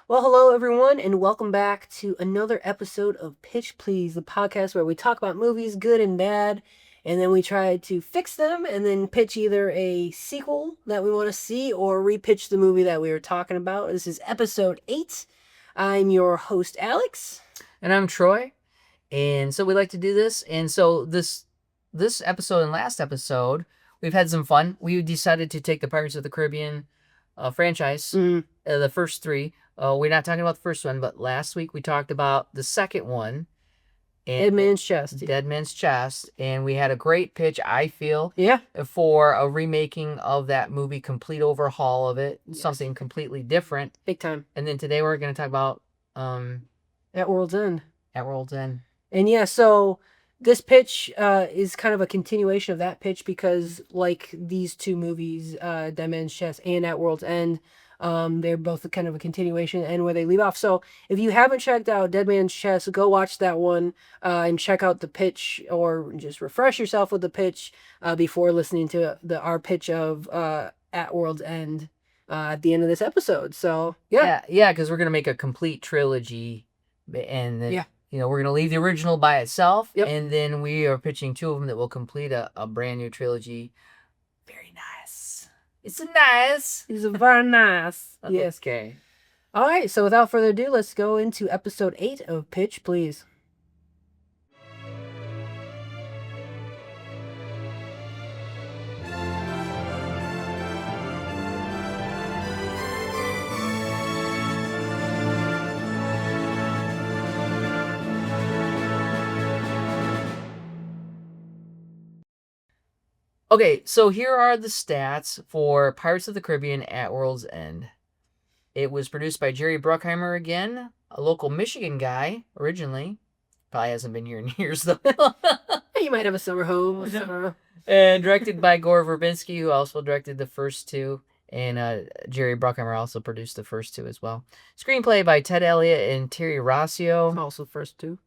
Well, hello everyone, and welcome back to another episode of Pitch Please, the podcast where we talk about movies, good and bad, and then we try to fix them and then pitch either a sequel that we want to see or repitch the movie that we were talking about. This is episode 8. I'm your host, Alex. And I'm Troy. And so we like to do this. And so this episode and last episode, we've had some fun. We decided to take the Pirates of the Caribbean franchise, the first three. We're not talking about the first one, but last week we talked about the second one. Dead Man's Chest. Dead Man's Chest. And we had a great pitch, I feel, Yeah. for a remaking of that movie, complete overhaul of it, something completely different. Big time. And then today we're going to talk about At World's End. At World's End. And yeah, so this pitch is kind of a continuation of that pitch because, like these two movies, Dead Man's Chest and At World's End, they're both kind of a continuation and where they leave off. So if you haven't checked out Dead Man's Chest, go watch that one and check out the pitch, or just refresh yourself with the pitch before listening to our pitch of At World's End at the end of this episode. So yeah, because we're gonna make a complete trilogy, and we're going to leave the original by itself, and then we are pitching two of them that will complete a brand new trilogy. Very nice. It's very nice. Yes. Okay. All right, so without further ado, let's go into episode 8 of Pitch Please. Okay, so here are the stats for Pirates of the Caribbean at World's End. It was produced by Jerry Bruckheimer again, a local Michigan guy originally. Probably hasn't been here in years, though. You might have a summer home. And directed by Gore Verbinski, who also directed the first two. And Jerry Bruckheimer also produced the first two as well. Screenplay by Ted Elliott and Terry Rossio. Also the first two.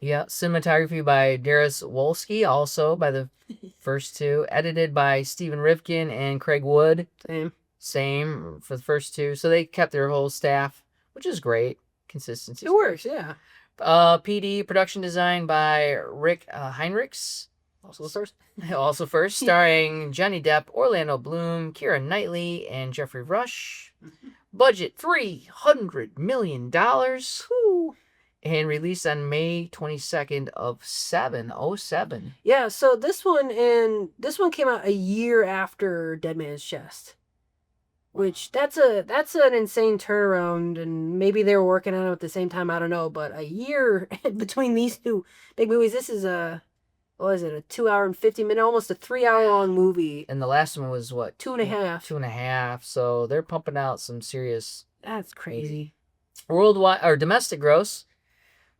Yeah, cinematography by Darius Wolski, also by the first two. Edited by Stephen Rifkin and Craig Wood. Same for the first two. So they kept their whole staff, which is great. Consistency. It works, yeah. PD, production design by Rick Heinrichs. Also first. Starring Johnny Depp, Orlando Bloom, Keira Knightley, and Jeffrey Rush. Budget $300 million. Woo. And released on May 22nd of 707. Yeah, so this one came out a year after Dead Man's Chest. Which that's an insane turnaround, and maybe they were working on it at the same time, I don't know, but a year between these two big movies. This is a 2-hour and 50-minute, almost a 3-hour long movie. And the last one was what? 2.5. 2.5. So they're pumping out some serious. That's crazy. Worldwide or domestic gross.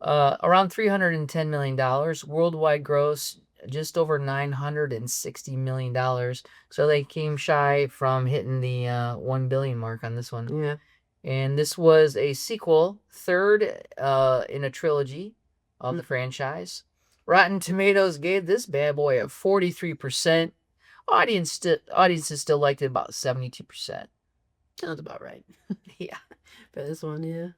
Around $310 million. Worldwide gross, just over $960 million. So they came shy from hitting the $1 billion mark on this one. Yeah. And this was a sequel, third in a trilogy of the franchise. Rotten Tomatoes gave this bad boy a 43%. Audiences still liked it about 72%. Sounds about right. Yeah. For this one, yeah.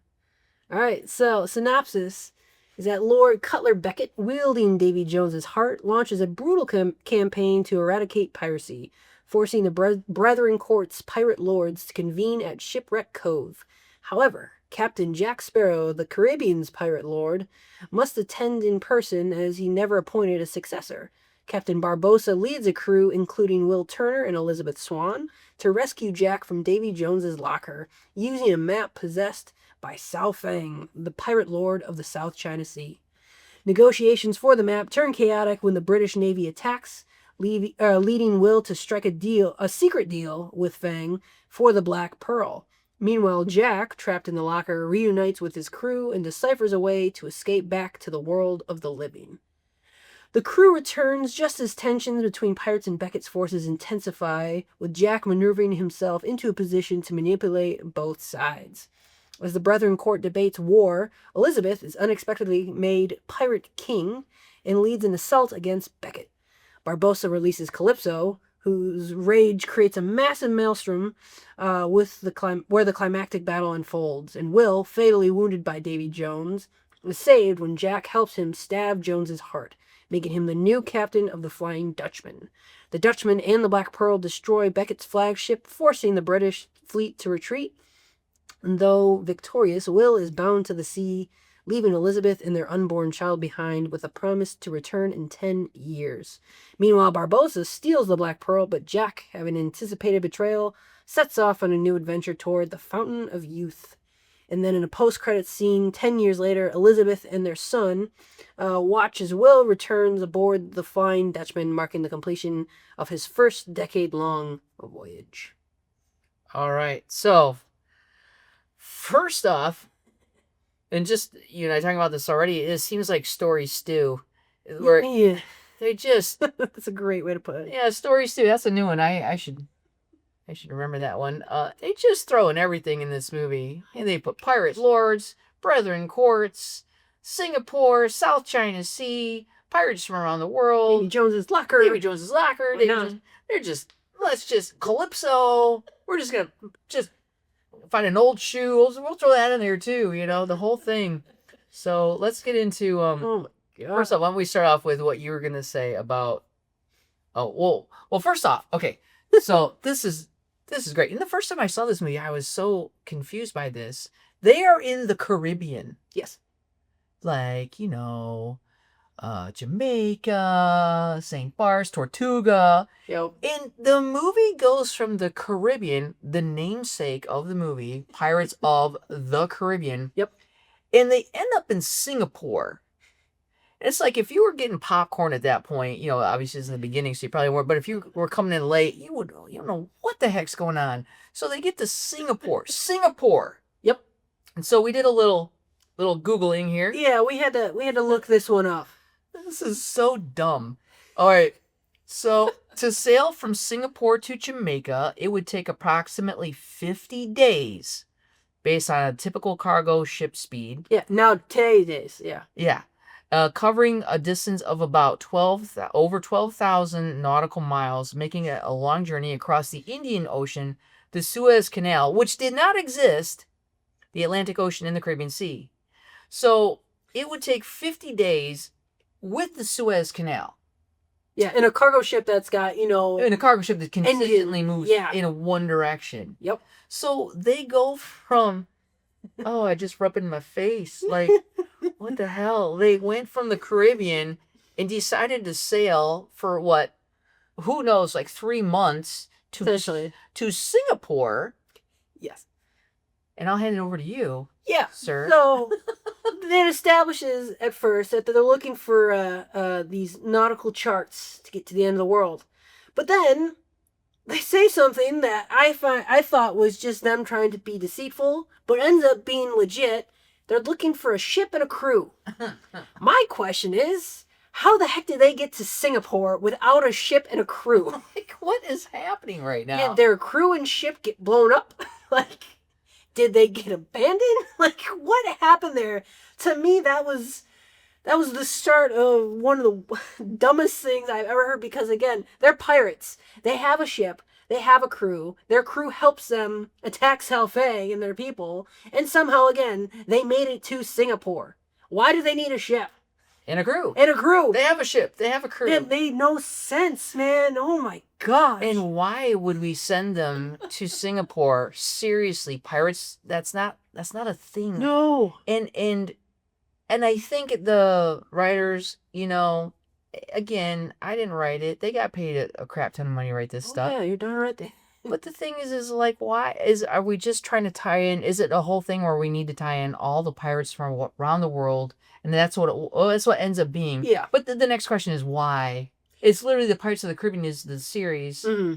All right, so synopsis is that Lord Cutler Beckett, wielding Davy Jones's heart, launches a brutal campaign to eradicate piracy, forcing the Brethren Court's pirate lords to convene at Shipwreck Cove. However, Captain Jack Sparrow, the Caribbean's pirate lord, must attend in person as he never appointed a successor. Captain Barbossa leads a crew, including Will Turner and Elizabeth Swann, to rescue Jack from Davy Jones's locker, using a map possessed by Sao Fang, the pirate lord of the South China Sea. Negotiations for the map turn chaotic when the British Navy attacks, leading Will to strike a secret deal with Fang for the Black Pearl. Meanwhile, Jack, trapped in the locker, reunites with his crew and deciphers a way to escape back to the world of the living. The crew returns just as tensions between Pirates and Beckett's forces intensify, with Jack maneuvering himself into a position to manipulate both sides. As the Brethren Court debates war, Elizabeth is unexpectedly made Pirate King and leads an assault against Beckett. Barbossa releases Calypso, whose rage creates a massive maelstrom where the climactic battle unfolds. And Will, fatally wounded by Davy Jones, is saved when Jack helps him stab Jones's heart, making him the new captain of the Flying Dutchman. The Dutchman and the Black Pearl destroy Beckett's flagship, forcing the British fleet to retreat. And though victorious, Will is bound to the sea, leaving Elizabeth and their unborn child behind with a promise to return in 10 years. Meanwhile, Barbossa steals the Black Pearl, but Jack, having anticipated betrayal, sets off on a new adventure toward the Fountain of Youth. And then in a post-credits scene, 10 years later, Elizabeth and their son watch as Will returns aboard the Flying Dutchman, marking the completion of his first decade-long voyage. All right. So, first off, and just, you know, talking about this already, it seems like Story Stew. Where Yeah. they just... That's a great way to put it. Yeah, Story Stew. That's a new one. I should remember that one. They just throw in everything in this movie. And they put Pirate Lords, Brethren Courts, Singapore, South China Sea, pirates from around the world. Davy Jones's locker. They're just, let's just, Calypso. We're just going to find an old shoe. We'll throw that in there too, you know, the whole thing. So let's get into, Oh my God. first off, why don't we start off with what you were going to say about, well, first off, okay. So this is great. And the first time I saw this movie, I was so confused by this. They are in the Caribbean. Yes. Like, you know, Jamaica, St. Bart's, Tortuga. Yep. And the movie goes from the Caribbean, the namesake of the movie, Pirates of the Caribbean. Yep. And they end up in Singapore. And it's like if you were getting popcorn at that point, you know, obviously it's in the beginning, so you probably weren't. But if you were coming in late, you don't know what the heck's going on. So they get to Singapore. Yep. And so we did a little Googling here. Yeah, we had to look this one up. This is so dumb. All right. So to sail from Singapore to Jamaica, it would take approximately 50 days based on a typical cargo ship speed. Yeah, now today's days, yeah. Yeah. Covering a distance of about over 12,000 nautical miles, making it a long journey across the Indian Ocean, the Suez Canal, which did not exist, the Atlantic Ocean, and the Caribbean Sea. So it would take 50 days with the Suez Canal. Yeah, in a cargo ship that's got, you know... In a cargo ship that consistently moves yeah. in one direction. Yep. So they go from... Oh, I just rubbed it in my face. Like, what the hell? They went from the Caribbean and decided to sail for what? Who knows, like 3 months to Singapore. Yes. And I'll hand it over to you. Yeah. Sir. So it establishes at first that they're looking for these nautical charts to get to the end of the world. But then they say something that I thought was just them trying to be deceitful, but ends up being legit. They're looking for a ship and a crew. My question is, how the heck did they get to Singapore without a ship and a crew? Like, what is happening right now? Did their crew and ship get blown up? Like, did they get abandoned? Like, what happened there? To me, that was the start of one of the dumbest things I've ever heard, because, again, they're pirates. They have a ship. They have a crew. Their crew helps them attack Salfay and their people. And somehow, again, they made it to Singapore. Why do they need a ship? And a crew. And a crew. They have a ship. They have a crew. It made no sense, man. Oh, my gosh. And why would we send them to Singapore? Seriously, pirates, that's not a thing. No. And I think the writers, you know, again, I didn't write it. They got paid a crap ton of money to write this stuff. Yeah, you're darn right there. But the thing is like, are we just trying to tie in? Is it a whole thing where we need to tie in all the pirates from around the world? And that's what ends up being. Yeah. But the next question is why? It's literally the Pirates of the Caribbean is the series. Mm-hmm.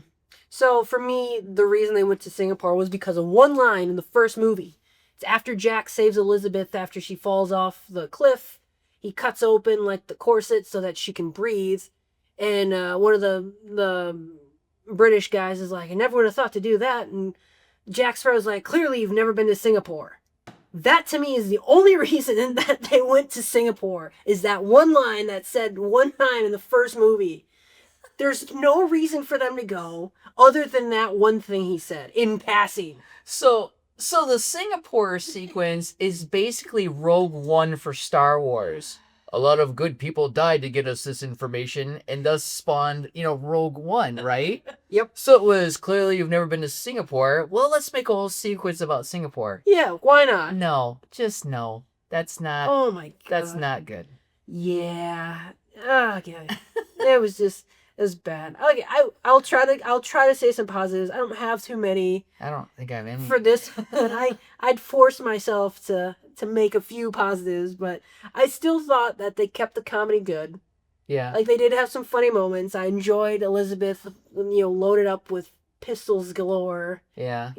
So for me, the reason they went to Singapore was because of one line in the first movie. It's after Jack saves Elizabeth after she falls off the cliff. He cuts open like the corset so that she can breathe. And one of the British guys is like, I never would have thought to do that. And Jack Sparrow's like, clearly you've never been to Singapore. That to me is the only reason that they went to Singapore, is that one line that said one time in the first movie. There's no reason for them to go other than that one thing he said in passing. So the Singapore sequence is basically Rogue One for Star Wars. A lot of good people died to get us this information, and thus spawned, Rogue One, right? Yep. So it was clearly you've never been to Singapore. Well, let's make a whole sequence about Singapore. Yeah, why not? No, just no. That's not. Oh my god. That's not good. Yeah. Okay. It was bad. Okay, I'll try to say some positives. I don't have too many. I don't think I have any for this, but I'd force myself to make a few positives, but I still thought that they kept the comedy good. Yeah. Like, they did have some funny moments. I enjoyed Elizabeth, loaded up with pistols galore. Yeah.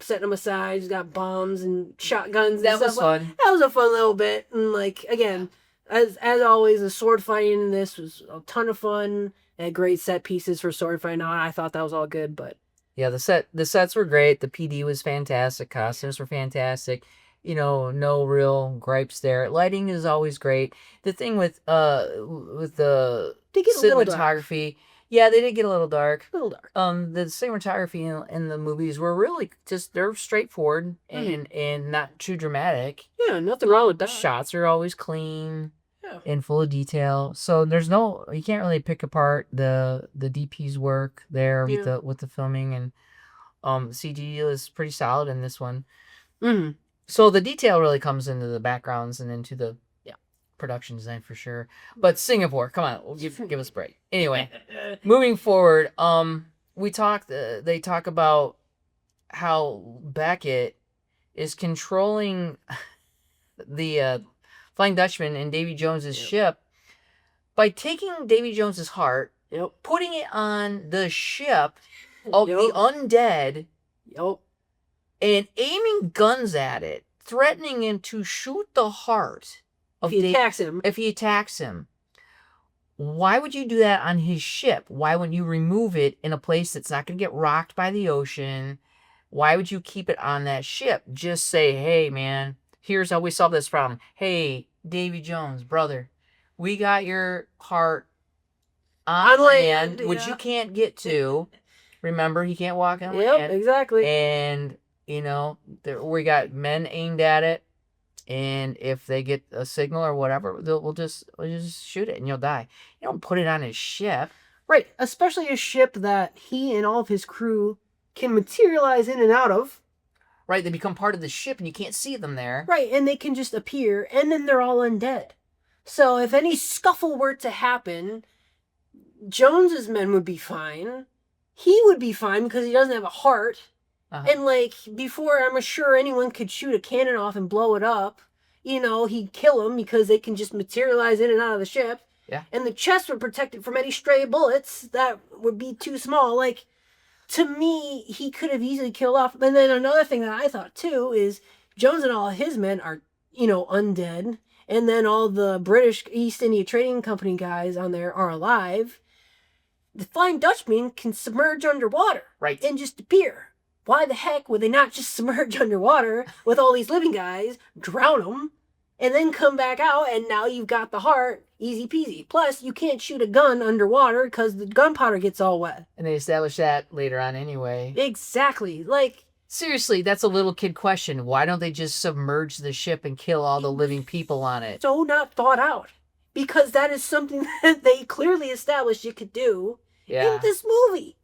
Setting them aside. She's got bombs and shotguns. That and was stuff. fun. That was a fun little bit. And, again, as always, the sword fighting in this was a ton of fun. They had great set pieces for sword fighting. I thought that was all good, but... Yeah, the sets were great. The PD was fantastic. Costumes were fantastic. No real gripes there. Lighting is always great. The thing with the cinematography, yeah, they did get a little dark. A little dark. The cinematography in the movies were really just they're straightforward and not too dramatic. Yeah, nothing wrong with that. Shots are always clean. Yeah. And full of detail. So you can't really pick apart the DP's work there with the filming, and CG is pretty solid in this one. Mm-hmm. So the detail really comes into the backgrounds and into the production design for sure. But Singapore, come on, give us a break. Anyway, moving forward, they talk about how Beckett is controlling the Flying Dutchman and Davy Jones's ship by taking Davy Jones's heart, putting it on the ship of the undead, and aiming guns at it, threatening him to shoot the heart if he attacks him. Why would you do that on his ship? Why wouldn't you remove it in a place that's not going to get rocked by the ocean? Why would you keep it on that ship? Just say, hey, man, here's how we solve this problem. Hey, Davy Jones, brother, we got your heart on land, which you can't get to. Remember, he can't walk on land. Yep, exactly. And, we got men aimed at it. And if they get a signal or whatever, we'll just shoot it and you'll die. You don't put it on his ship. Right, especially a ship that he and all of his crew can materialize in and out of. Right, they become part of the ship and you can't see them there. Right, and they can just appear, and then they're all undead. So if any scuffle were to happen, Jones's men would be fine. He would be fine because he doesn't have a heart. Uh-huh. And, before I'm sure anyone could shoot a cannon off and blow it up, he'd kill them because they can just materialize in and out of the ship. Yeah. And the chest would protect it from any stray bullets that would be too small. To me, he could have easily killed off. And then another thing that I thought, too, is Jones and all his men are, undead. And then all the British East India Trading Company guys on there are alive. The Flying Dutchman can submerge underwater. Right. And just appear. Why the heck would they not just submerge underwater with all these living guys, drown them, and then come back out, and now you've got the heart, easy peasy. Plus, you can't shoot a gun underwater because the gunpowder gets all wet. And they establish that later on anyway. Exactly. Seriously, that's a little kid question. Why don't they just submerge the ship and kill all the living people on it? So not thought out. Because that is something that they clearly established you could do in this movie.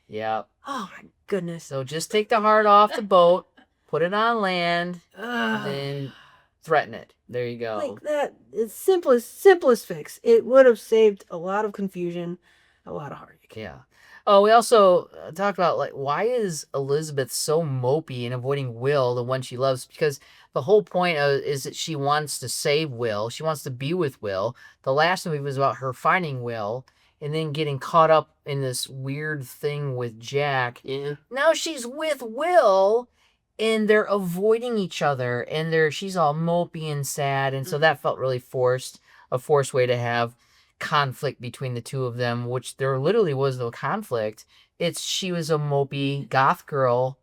Yeah. Oh, my goodness. So just take the heart off the boat, put it on land, and then threaten it. There you go. That is simplest fix. It would have saved a lot of confusion, a lot of heartache. Yeah. Oh, we also talked about, why is Elizabeth so mopey and avoiding Will, the one she loves? Because the whole point is that she wants to save Will. She wants to be with Will. The last movie was about her finding Will and then getting caught up in this weird thing with Jack. Yeah. Now she's with Will, and they're avoiding each other, and she's all mopey and sad, and so that felt really forced, a forced way to have conflict between the two of them, which there literally was no conflict. She was a mopey goth girl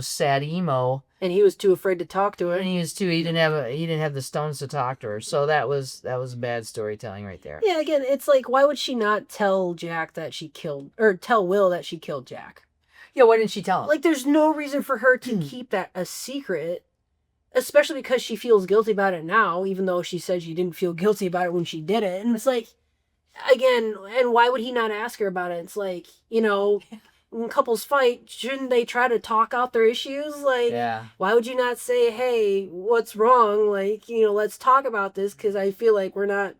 sad emo. And he was too afraid to talk to her. And he didn't have the stones to talk to her. So that was bad storytelling right there. Yeah, again, it's like, why would she not tell Jack that she killed, or tell Will that she killed Jack? Yeah, why didn't she tell him? Like, there's no reason for her to keep that a secret, especially because she feels guilty about it now, even though she said she didn't feel guilty about it when she did it. And it's like, again, and why would he not ask her about it? It's like, when couples fight, shouldn't they try to talk out their issues? Like, why would you not say, hey, what's wrong? Like, let's talk about this, because I feel like we're not,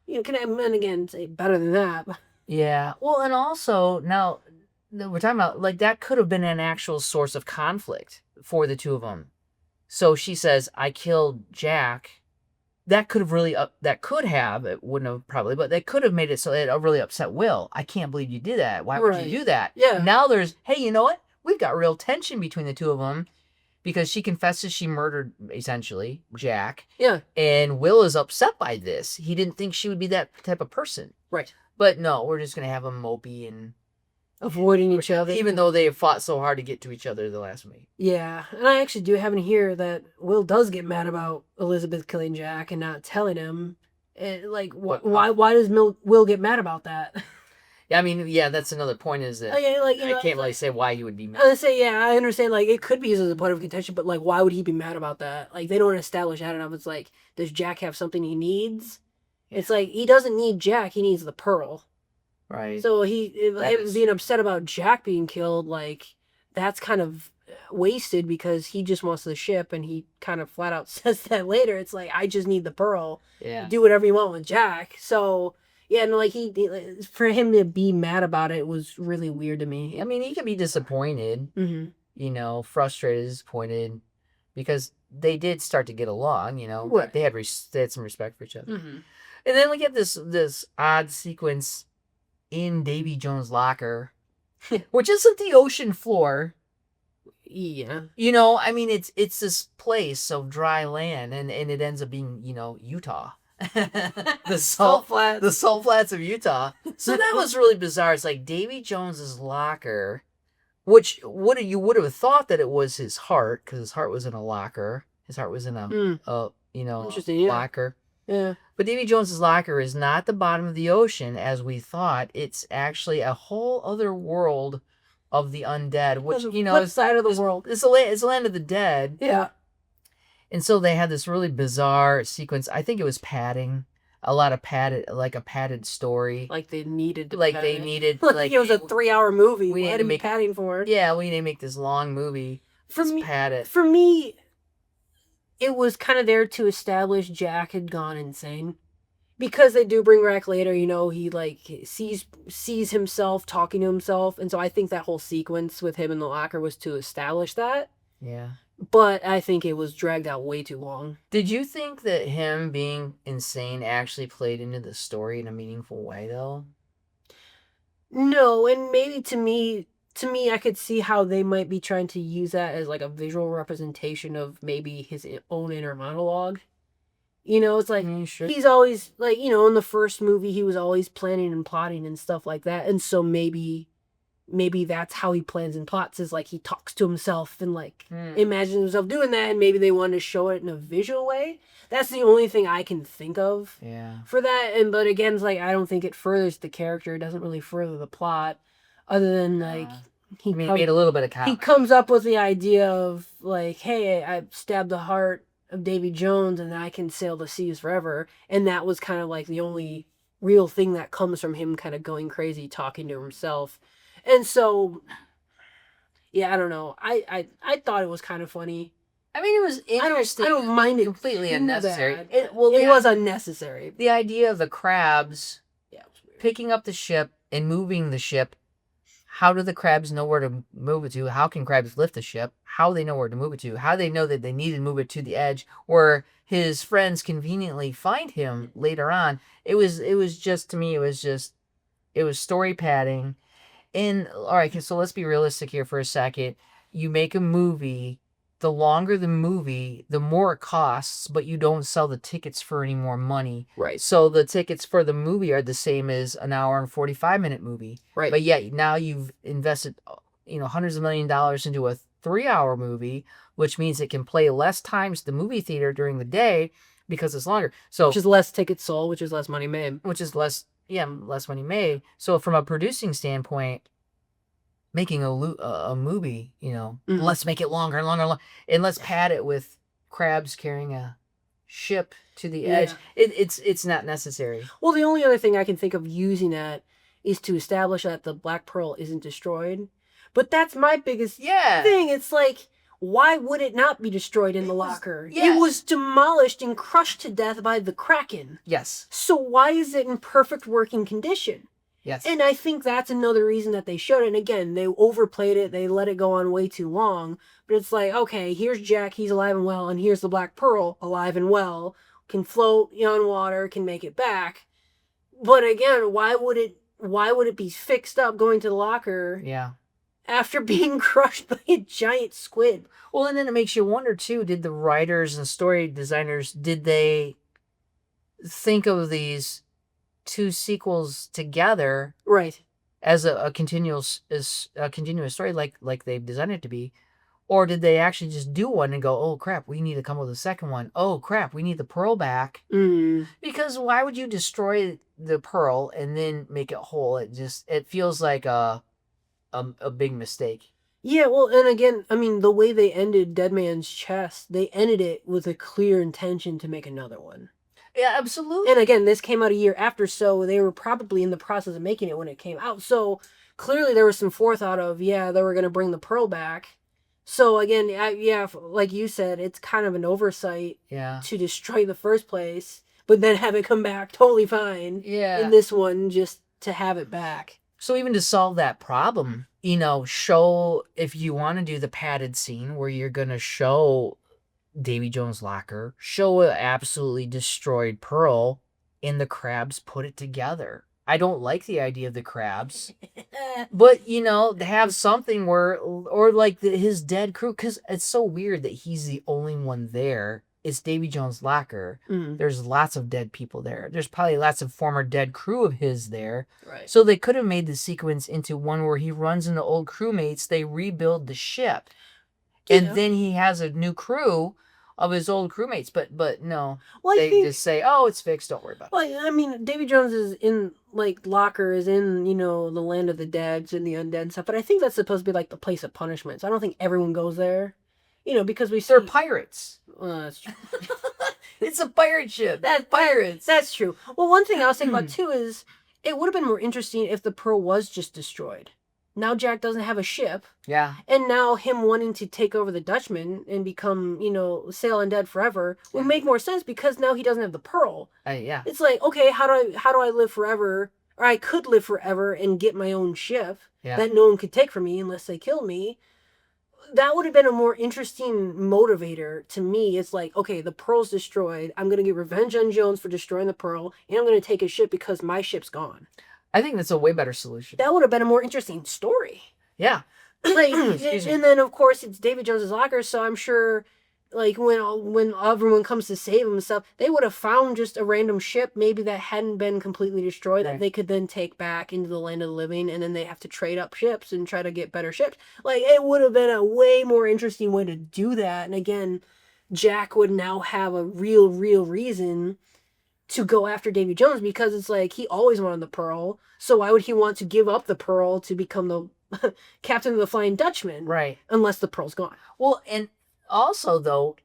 and again, say better than that. Yeah. Well, and also, now, we're talking about, like, that could have been an actual source of conflict for the two of them. So she says, I killed Jack. That could have really, it wouldn't have probably, but they could have made it so it really upset Will. I can't believe you did that. Why would you do that? Yeah. Now there's, hey, you know what? We've got real tension between the two of them because she confesses she murdered, essentially, Jack. Yeah. And Will is upset by this. He didn't think she would be that type of person. Right. But no, we're just going to have them mopey and avoiding each other. Even though they fought so hard to get to each other the last week. Yeah, and I actually do have in here that Will does get mad about Elizabeth killing Jack and not telling him. And, like, why does Will get mad about that? Yeah, I mean, that's another point is that I can't really say why he would be mad. I understand, like, it could be as a point of contention, but, like, why would he be mad about that? Like, they don't establish that enough. It's like, does Jack have something he needs? It's like, he doesn't need Jack, he needs the pearl. Right. So being upset about Jack being killed, like, that's kind of wasted because he just wants the ship, and he kind of flat out says that later. It's like, I just need the pearl. Yeah. Do whatever you want with Jack. So, yeah, no, like, for him to be mad about it was really weird to me. I mean, he could be disappointed, frustrated, disappointed, because they did start to get along, Right. They had some respect for each other. Mm-hmm. And then we get this odd sequence in Davy Jones' locker, which isn't the ocean floor. Yeah. I mean, it's this place of dry land, and it ends up being, Utah. the salt flats of Utah. So that was really bizarre. It's like Davy Jones's locker, which you would have thought that it was his heart, because his heart was in a locker. His heart was in a locker. Yeah. But Davy Jones's locker is not the bottom of the ocean as we thought. It's actually a whole other world of the undead, which is side of the world. It's the land of the dead. Yeah. And so they had this really bizarre sequence. I think it was padding. A lot of padded story. Like they needed. Like it was a 3-hour movie. We had to be padding for it. Yeah, we need to make this long movie. For me, it was kind of there to establish Jack had gone insane. Because they do bring back later, he like sees himself talking to himself. And so I think that whole sequence with him in the locker was to establish that. Yeah. But I think it was dragged out way too long. Did you think that him being insane actually played into the story in a meaningful way, though? No, and maybe to me, I could see how they might be trying to use that as like a visual representation of maybe his own inner monologue. It's like, sure. He's always, like, in the first movie, he was always planning and plotting and stuff like that. And so maybe that's how he plans and plots, is like he talks to himself and like imagines himself doing that. And maybe they wanted to show it in a visual way. That's the only thing I can think of for that. But again, it's like, I don't think it furthers the character. It doesn't really further the plot, other than like, he made a little bit of comedy. He comes up with the idea of like, hey, I stabbed the heart of Davy Jones and I can sail the seas forever. And that was kind of like the only real thing that comes from him kind of going crazy, talking to himself. And so, yeah, I don't know. I thought it was kind of funny. I mean, it was interesting. I don't mind it. Completely unnecessary. It was unnecessary. The idea of the crabs picking up the ship and moving the ship. How do the crabs know where to move it to? How can crabs lift the ship? How do they know where to move it to? How do they know that they need to move it to the edge where his friends conveniently find him later on? It was just, to me, it was story padding. And, all right, so let's be realistic here for a second. You make a movie, the longer the movie, the more it costs, but you don't sell the tickets for any more money. Right. So the tickets for the movie are the same as an hour and 45-minute movie. Right. But yet now you've invested, hundreds of $1 millions into a 3-hour movie, which means it can play less times at the movie theater during the day because it's longer. So which is less tickets sold, which is less money made. Which is less money made. So from a producing standpoint, making a movie, let's make it longer and longer, and let's pad it with crabs carrying a ship to the edge. It's not necessary. Well, the only other thing I can think of using that is to establish that the Black Pearl isn't destroyed. But that's my biggest thing. It's like, why would it not be destroyed in the locker? It was demolished and crushed to death by the Kraken. Yes. So why is it in perfect working condition? Yes. And I think that's another reason that they showed it. And again, they overplayed it. They let it go on way too long. But it's like, okay, here's Jack. He's alive and well. And here's the Black Pearl, alive and well. Can float on water, can make it back. But again, why would it be fixed up going to the locker? Yeah. After being crushed by a giant squid. Well, and then it makes you wonder too, did the writers and story designers, did they think of these two sequels together, right, as a continuous story like they've designed it to be? Or did they actually just do one and go, oh crap, we need to come up with a second one. Oh crap, we need the pearl back. Because why would you destroy the pearl and then make it whole? It feels like a big mistake. Yeah, well, and again, I mean, the way they ended Dead Man's Chest, they ended it with a clear intention to make another one. Yeah, absolutely. And again, this came out a year after, so they were probably in the process of making it when it came out. So clearly there was some forethought of, they were going to bring the pearl back. So again, like you said, it's kind of an oversight to destroy the first place, but then have it come back totally fine in this one, just to have it back. So even to solve that problem, show, if you want to do the padded scene where you're going to show Davy Jones' locker, show an absolutely destroyed pearl, and the crabs put it together. I don't like the idea of the crabs, but, have something or like his dead crew, because it's so weird that he's the only one there. It's Davy Jones' locker. There's lots of dead people there. There's probably lots of former dead crew of his there. Right. So they could have made the sequence into one where he runs into old crewmates, they rebuild the ship, and then he has a new crew of his old crewmates. But no, they just say, oh, it's fixed, don't worry about it. Well, I mean, Davy Jones is in, locker is in, the land of the dead and the undead and stuff, but I think that's supposed to be, the place of punishment. So I don't think everyone goes there. Because they're pirates. That's true. It's a pirate ship. That's pirates. That's true. Well, one thing I was thinking about too is it would have been more interesting if the pearl was just destroyed. Now Jack doesn't have a ship. Yeah. And now him wanting to take over the Dutchman and become, sail undead forever would make more sense because now he doesn't have the pearl. Yeah. It's like, okay, how do I live forever? Or I could live forever and get my own ship that no one could take from me unless they kill me. That would have been a more interesting motivator to me. It's like, okay, the pearl's destroyed. I'm going to get revenge on Jones for destroying the pearl, and I'm going to take his ship because my ship's gone. I think that's a way better solution. That would have been a more interesting story. Yeah. And then, of course, it's David Jones's locker, so I'm sure, when everyone comes to save him and stuff, they would have found just a random ship, maybe that hadn't been completely destroyed, that they could then take back into the land of the living, and then they have to trade up ships and try to get better ships. It would have been a way more interesting way to do that. And again, Jack would now have a real reason to go after Davy Jones, because it's like he always wanted the pearl, so why would he want to give up the pearl to become the captain of the Flying Dutchman? Right. Unless the pearl's gone. Well, and also, though,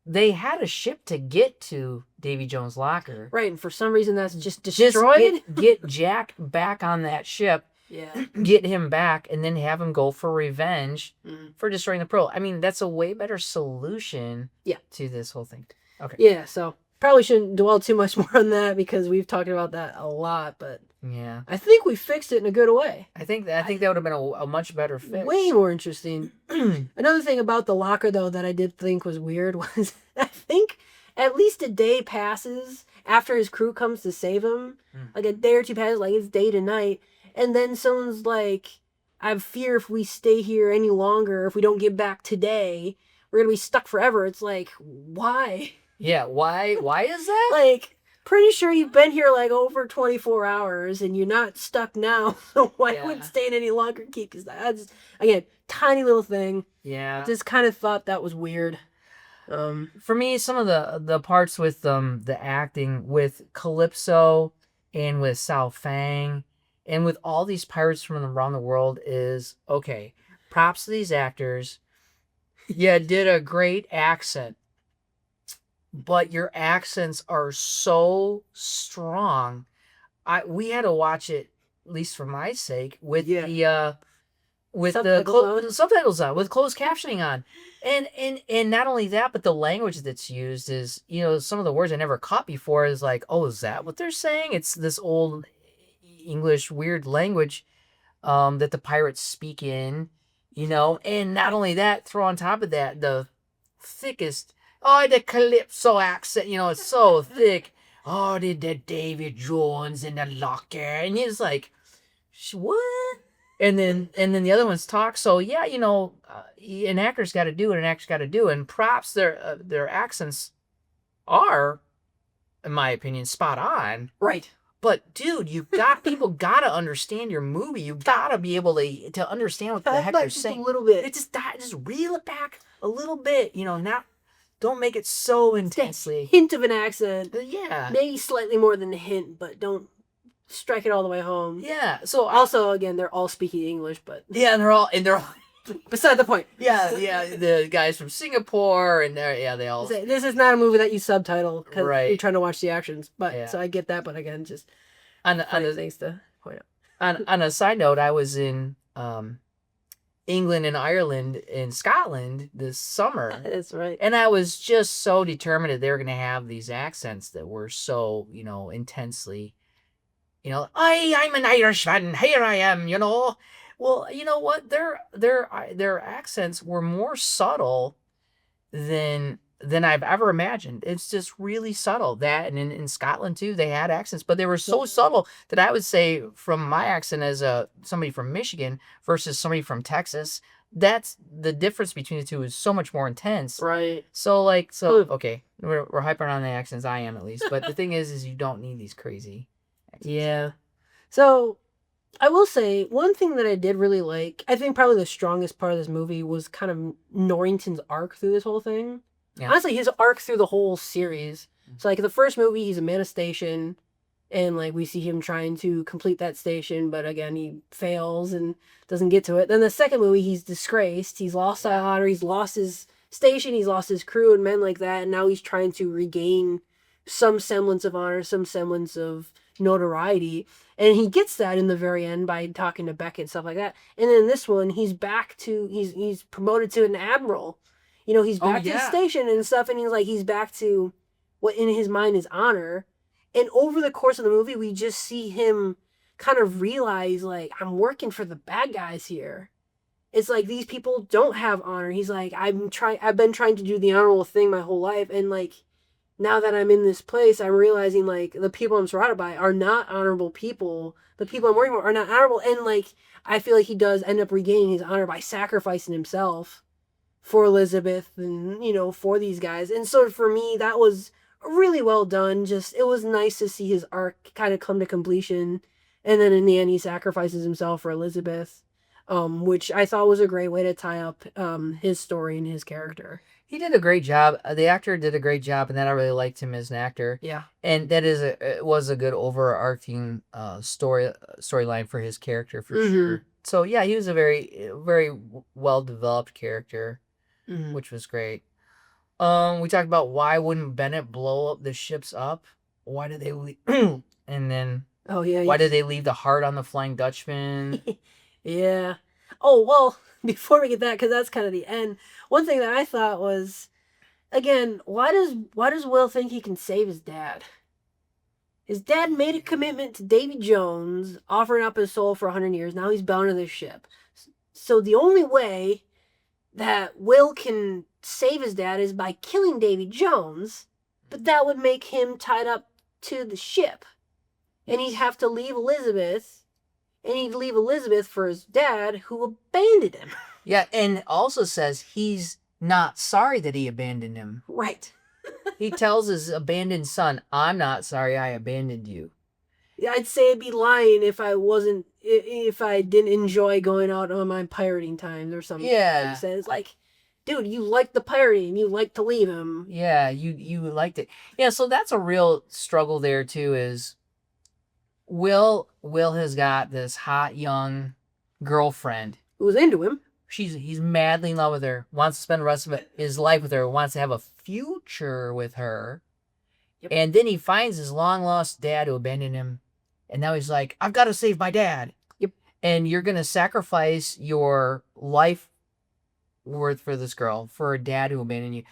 they had a ship to get to Davy Jones' locker. Right, and for some reason that's just destroyed. Get Jack back on that ship. Yeah. Get him back, and then have him go for revenge for destroying the pearl. I mean, that's a way better solution to this whole thing. Okay. Yeah, so probably shouldn't dwell too much more on that because we've talked about that a lot, but yeah, I think we fixed it in a good way. I think that would have been a much better fix. Way more interesting. Another thing about the locker, though, that I did think was weird was I think at least a day passes after his crew comes to save him. Like a day or two passes, like it's day to night, and then someone's like, I have fear if we stay here any longer, if we don't get back today, we're going to be stuck forever. It's like, why? Yeah, why is that? Like, pretty sure you've been here like over 24 hours and you're not stuck now. So why would staying any longer keep you stuck? Again, tiny little thing. Yeah. Just kind of thought that was weird. For me, some of the parts with the acting with Calypso and with Sao Fang and with all these pirates from around the world is okay. Props to these actors. You did a great accent, but your accents are so strong. We had to watch it, at least for my sake, with the subtitles on, with closed captioning on. And not only that, but the language that's used is, some of the words I never caught before is like, oh, is that what they're saying? It's this old English weird language that the pirates speak in, and not only that, throw on top of that the thickest, the Calypso accent, it's so thick. Oh, the David Jones in the locker. And he's like, what? And then the other ones talk. So yeah, an actor's got to do what an actor's got to do, and props their accents are, in my opinion, spot on. Right. But dude, people gotta understand your movie. You gotta be able to understand what the heck they're saying. A little bit. Just reel it back a little bit. Don't make it so intensely. Hint of an accent. Yeah. Maybe slightly more than a hint, but don't strike it all the way home. Yeah. So also, again, they're all speaking English, but yeah, they're all beside the point. Yeah. The guys from Singapore and they all. This is not a movie that you subtitle because you're trying to watch the actions, but so I get that. But again, just on things to point out. On a side note, I was in England and Ireland and Scotland this summer. That's right. And I was just so determined that they were going to have these accents that were so, intensely, I'm an Irishman, here I am, Well, you know what? Their accents were more subtle than I've ever imagined. It's just really subtle. That, and in Scotland too, they had accents, but they were so subtle that I would say from my accent as somebody from Michigan versus somebody from Texas, that's the difference between the two is so much more intense. Right. So okay, we're hyping on the accents. I am, at least, but the thing is you don't need these crazy accents. Yeah. So I will say one thing that I did really like, I think probably the strongest part of this movie was kind of Norrington's arc through this whole thing. Yeah. Honestly, his arc through the whole series. So, like, the first movie, he's a man of station, and, like, we see him trying to complete that station, but, again, he fails and doesn't get to it. Then the second movie, he's disgraced. He's lost honor. He's lost his station. He's lost his crew and men like that, and now he's trying to regain some semblance of honor, some semblance of notoriety. And he gets that in the very end by talking to Beckett and stuff like that. And then this one, he's promoted to an admiral. He's back to his station and stuff, and he's back to what in his mind is honor. And over the course of the movie, we just see him kind of realize, like, I'm working for the bad guys here. It's like these people don't have honor. He's like, I've been trying to do the honorable thing my whole life, and like now that I'm in this place, I'm realizing like the people I'm surrounded by are not honorable people. The people I'm working with are not honorable, and like I feel like he does end up regaining his honor by sacrificing himself for Elizabeth and, for these guys. And so for me, that was really well done. Just, it was nice to see his arc kind of come to completion. And then in the end, he sacrifices himself for Elizabeth, which I thought was a great way to tie up his story and his character. He did a great job. The actor did a great job, and then I really liked him as an actor. Yeah. And that was a good overarching storyline for his character for sure. So yeah, he was a very, very well developed character. Which was great. We talked about why wouldn't Bennett blow up the ships up? Why did they leave? And then why did they leave the heart on the Flying Dutchman? Yeah. Oh, well, before we get that, because that's kind of the end, one thing that I thought was, again, why does Will think he can save his dad? His dad made a commitment to Davy Jones, offering up his soul for 100 years. Now he's bound to this ship. So the only way that Will can save his dad is by killing Davy Jones, but that would make him tied up to the ship. And he'd have to leave Elizabeth, and he'd leave Elizabeth for his dad, who abandoned him. Yeah, and also says he's not sorry that he abandoned him. Right. He tells his abandoned son, "I'm not sorry I abandoned you." I'd say I'd be lying if I didn't enjoy going out on my pirating times or something. Yeah. He says like, dude, you like the pirating, you like to leave him. Yeah, you liked it. Yeah, so that's a real struggle there too. Is Will has got this hot young girlfriend. Who was into him. He's madly in love with her. Wants to spend the rest of his life with her. Wants to have a future with her. Yep. And then he finds his long lost dad who abandoned him. And now he's like, I've got to save my dad. Yep. And you're going to sacrifice your life worth for this girl, for a dad who abandoned you.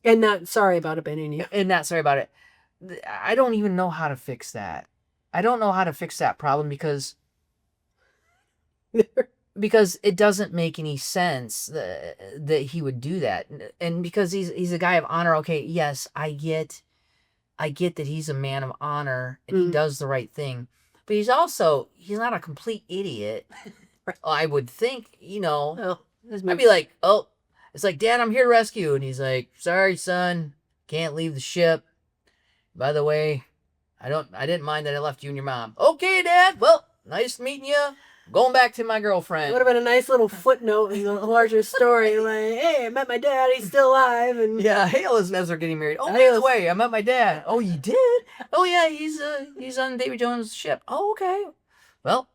And not sorry about abandoning you. And not sorry about it. I don't even know how to fix that. I don't know how to fix that problem because it doesn't make any sense that he would do that. And because he's a guy of honor. Okay, yes, I get that he's a man of honor and he does the right thing. But he's not a complete idiot. I would think, I'd be like, oh, it's like, Dad, I'm here to rescue. And he's like, sorry, son, can't leave the ship. By the way, I didn't mind that I left you and your mom. Okay, Dad, well, nice meeting you. Going back to my girlfriend. It would have been a nice little footnote in the larger story. Like, hey, I met my dad. He's still alive. And yeah, Hale and Nez are getting married. Oh, by the way, I met my dad. Oh, you did? Oh, yeah, he's on Davy Jones' ship. Oh, okay. Well,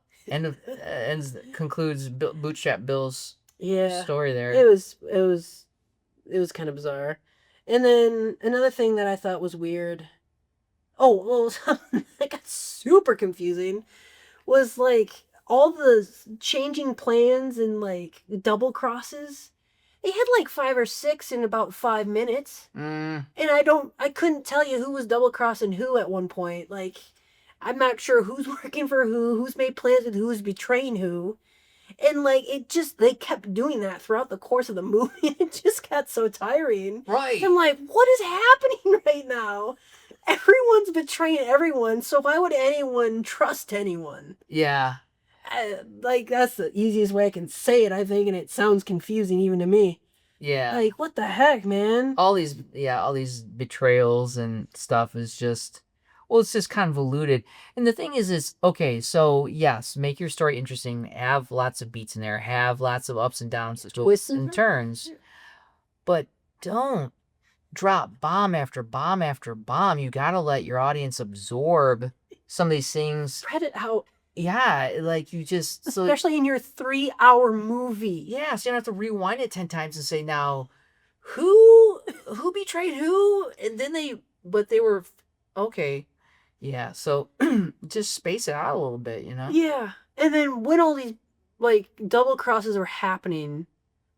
concludes Bootstrap Bill's story there. It was kind of bizarre. And then another thing that I thought was weird. Oh, well, something that got super confusing was like all the changing plans and like double crosses. They had like 5 or 6 in about 5 minutes. And I couldn't tell you who was double crossing who at one point. Like, I'm not sure who's working for who's made plans with who's betraying who. And like, they kept doing that throughout the course of the movie. It just got so tiring. Right. I'm like, what is happening right now? Everyone's betraying everyone, so why would anyone trust anyone? Yeah. Like, that's the easiest way I can say it, I think, and it sounds confusing even to me. Yeah. Like, what the heck, man? All these betrayals and stuff is just, well, it's just convoluted. And the thing is, okay, so yes, make your story interesting, have lots of beats in there, have lots of ups and downs, twists and turns, but don't drop bomb after bomb after bomb. You gotta let your audience absorb some of these things. Spread it out. Yeah, like you just... Especially in your 3-hour movie. Yeah, so you don't have to rewind it 10 times and say, now, who betrayed who? And then they were... Okay. Yeah, so just space it out a little bit, Yeah, and then when all these, like, double crosses are happening...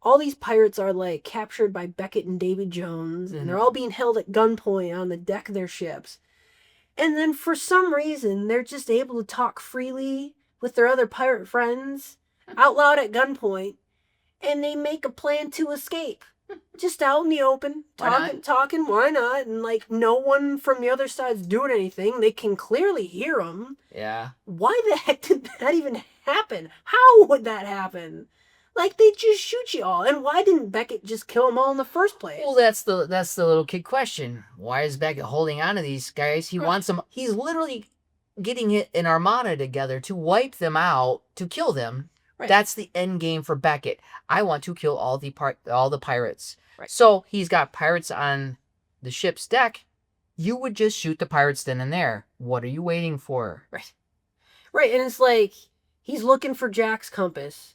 All these pirates are, like, captured by Beckett and Davy Jones, and they're all being held at gunpoint on the deck of their ships. And then, for some reason, they're just able to talk freely with their other pirate friends, out loud at gunpoint, and they make a plan to escape. Just out in the open, talking, why not? And, like, no one from the other side's doing anything. They can clearly hear them. Yeah. Why the heck did that even happen? How would that happen? Like, they just shoot you all. And why didn't Beckett just kill them all in the first place? Well, that's the little kid question. Why is Beckett holding on to these guys? He wants them. He's literally getting an armada together to wipe them out, to kill them. Right. That's the end game for Beckett. I want to kill all the pirates. Right. So he's got pirates on the ship's deck. You would just shoot the pirates then and there. What are you waiting for? Right. Right, and it's like, he's looking for Jack's compass.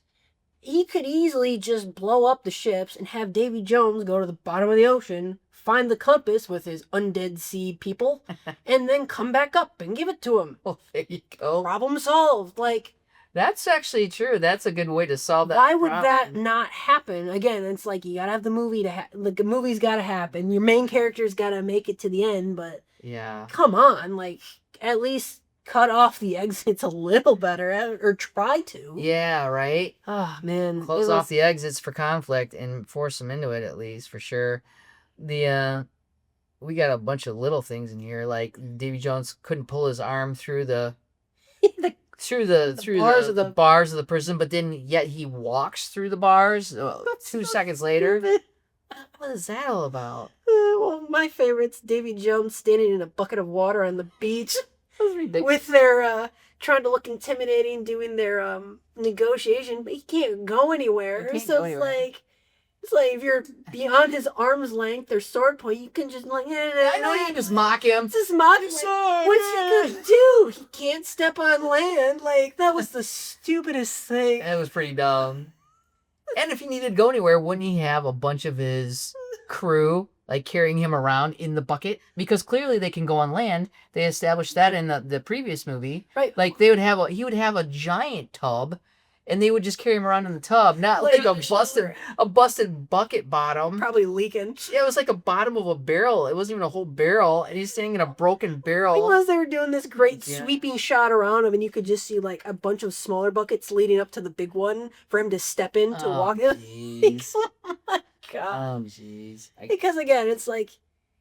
He could easily just blow up the ships and have Davy Jones go to the bottom of the ocean, find the compass with his undead sea people, and then come back up and give it to him. Well, there you go. Problem solved. Like, that's actually true. That's a good way to solve that Why would that not happen? Again, it's like, you gotta have the movie the movie's gotta happen. Your main character's gotta make it to the end, but yeah, come on, like, at least cut off the exits a little better, or try to. Yeah, right? Oh, man. Close off the exits for conflict and force them into it, at least, for sure. We got a bunch of little things in here, like Davy Jones couldn't pull his arm through the bars of the prison, but then yet he walks through the bars 2 seconds later. What is that all about? Well, my favorites, Davy Jones standing in a bucket of water on the beach. That was ridiculous. With their trying to look intimidating, doing their negotiation, but he can't go anywhere. So it's like if you're beyond his arm's length or sword point, you can just like I know you can just mock him. Just mock him. What's he gonna do? He can't step on land. Like that was the stupidest thing. It was pretty dumb. And if he needed to go anywhere, wouldn't he have a bunch of his crew like carrying him around in the bucket? Because clearly they can go on land. They established that in the previous movie. Right. Like he would have a giant tub, and they would just carry him around in the tub, not like a busted bucket bottom. Probably leaking. Yeah, it was like a bottom of a barrel. It wasn't even a whole barrel, and he's standing in a broken barrel. Because they were doing this great sweeping shot around him, and you could just see like a bunch of smaller buckets leading up to the big one for him to step in to walk in. Oh my god. Oh jeez. Because again, it's like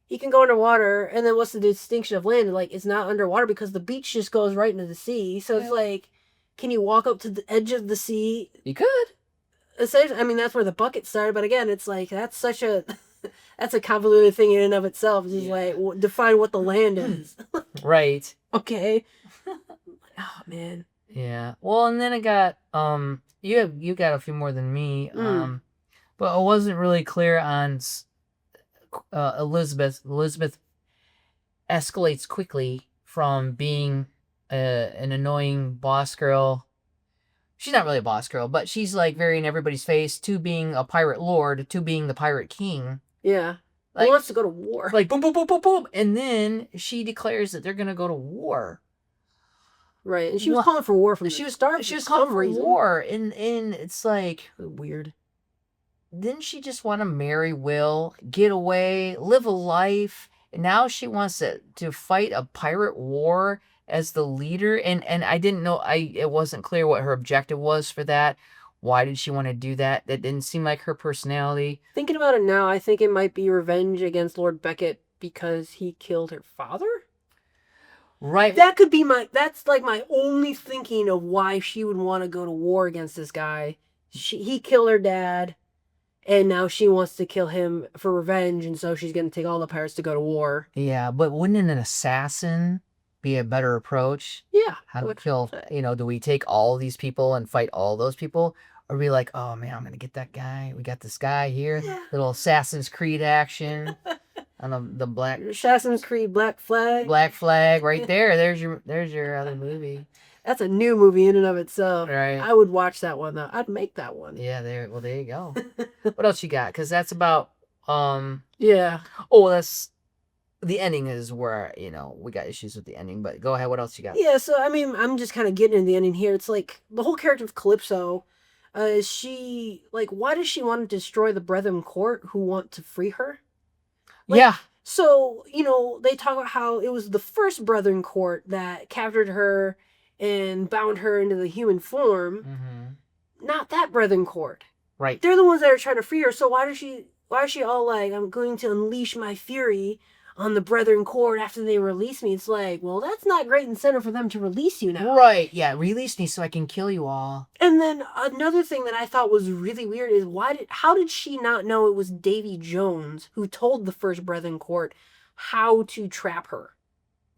he can go underwater, and then what's the distinction of land? Like it's not underwater because the beach just goes right into the sea. So it's like, can you walk up to the edge of the sea? You could. Essentially, I mean, that's where the bucket started. But again, it's like that's a convoluted thing in and of itself. It's just like define what the land is. Right. Okay. Oh man. Yeah. Well, and then I got you got a few more than me. But I wasn't really clear on Elizabeth. Elizabeth escalates quickly from being an annoying boss girl. She's not really a boss girl, but she's like very in everybody's face, to being a pirate lord, to being the pirate king. Yeah. Like, he wants to go to war. Like boom, boom, boom, boom, boom. And then she declares that they're going to go to war. Right. And she was calling for war from the start. She was calling for war. And it's like weird. Didn't she just want to marry Will, get away, live a life? And now she wants to fight a pirate war as the leader. And I didn't know, it wasn't clear what her objective was for that. Why did she want to do that? That didn't seem like her personality. Thinking about it now, I think it might be revenge against Lord Beckett because he killed her father. Right. That could be that's like my only thinking of why she would want to go to war against this guy. He killed her dad, and now she wants to kill him for revenge, and so she's going to take all the pirates to go to war. Yeah, but wouldn't an assassin be a better approach? Yeah. How do we kill, do we take all these people and fight all those people? Or be like, oh man, I'm going to get that guy. We got this guy here. Yeah. Little Assassin's Creed action. On the black... Assassin's Creed Black Flag. Black Flag right there. There's your other movie. That's a new movie in and of itself. Right. I would watch that one though. I'd make that one. Yeah, there you go. What else you got? Because that's about yeah. Oh, that's the ending is where, we got issues with the ending, but go ahead, what else you got? Yeah, so I mean, I'm just kind of getting into the ending here. It's like the whole character of Calypso, she like, why does she want to destroy the Brethren Court who want to free her? Like, yeah. So, they talk about how it was the first Brethren Court that captured her and bound her into the human form. Mm-hmm. Not that Brethren Court. Right. They're the ones that are trying to free her. So why is she all like, I'm going to unleash my fury on the Brethren Court after they release me? It's like, well, that's not great incentive for them to release you now. Right. Yeah. Release me so I can kill you all. And then another thing that I thought was really weird is how did she not know it was Davy Jones who told the first Brethren Court how to trap her?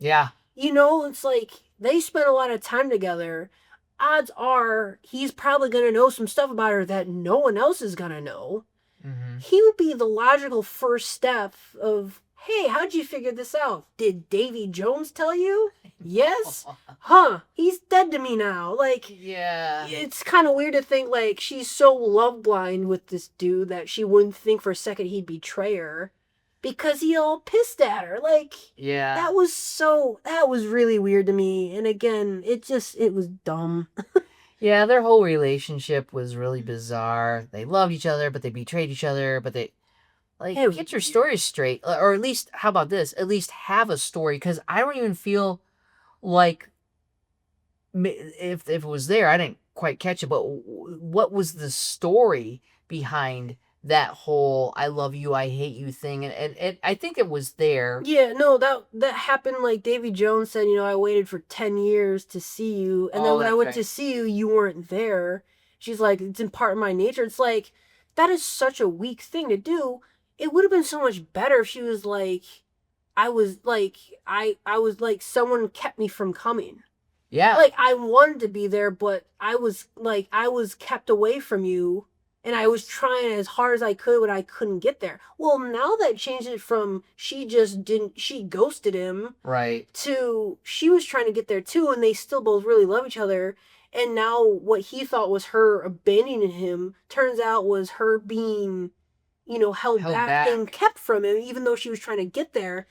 Yeah. It's like they spent a lot of time together. Odds are he's probably going to know some stuff about her that no one else is going to know. Mm-hmm. He would be the logical first step of, hey, how'd you figure this out? Did Davy Jones tell you? Yes? Huh. He's dead to me now. Like, yeah. It's kind of weird to think, like, she's so love blind with this dude that she wouldn't think for a second he'd betray her because he all pissed at her. Like, yeah. That was really weird to me. And again, it was dumb. Yeah, their whole relationship was really bizarre. They loved each other, but they betrayed each other, but they... Like, get your story straight. Or at least, how about this? At least have a story. Because I don't even feel like, if it was there, I didn't quite catch it. But what was the story behind that whole I love you, I hate you thing? And I think it was there. Yeah, no, that happened like Davy Jones said, I waited for 10 years to see you. And then when I went to see you, you weren't there. She's like, it's in part of my nature. It's like, that is such a weak thing to do. it would have been so much better if she was like, I was like, I was like, someone kept me from coming. Yeah. Like, I wanted to be there, but I was kept away from you, and I was trying as hard as I could, but I couldn't get there. Well, now that changed it from she ghosted him, right, to she was trying to get there too, and they still both really love each other. And now what he thought was her abandoning him turns out was her being, held back and kept from him, even though she was trying to get there.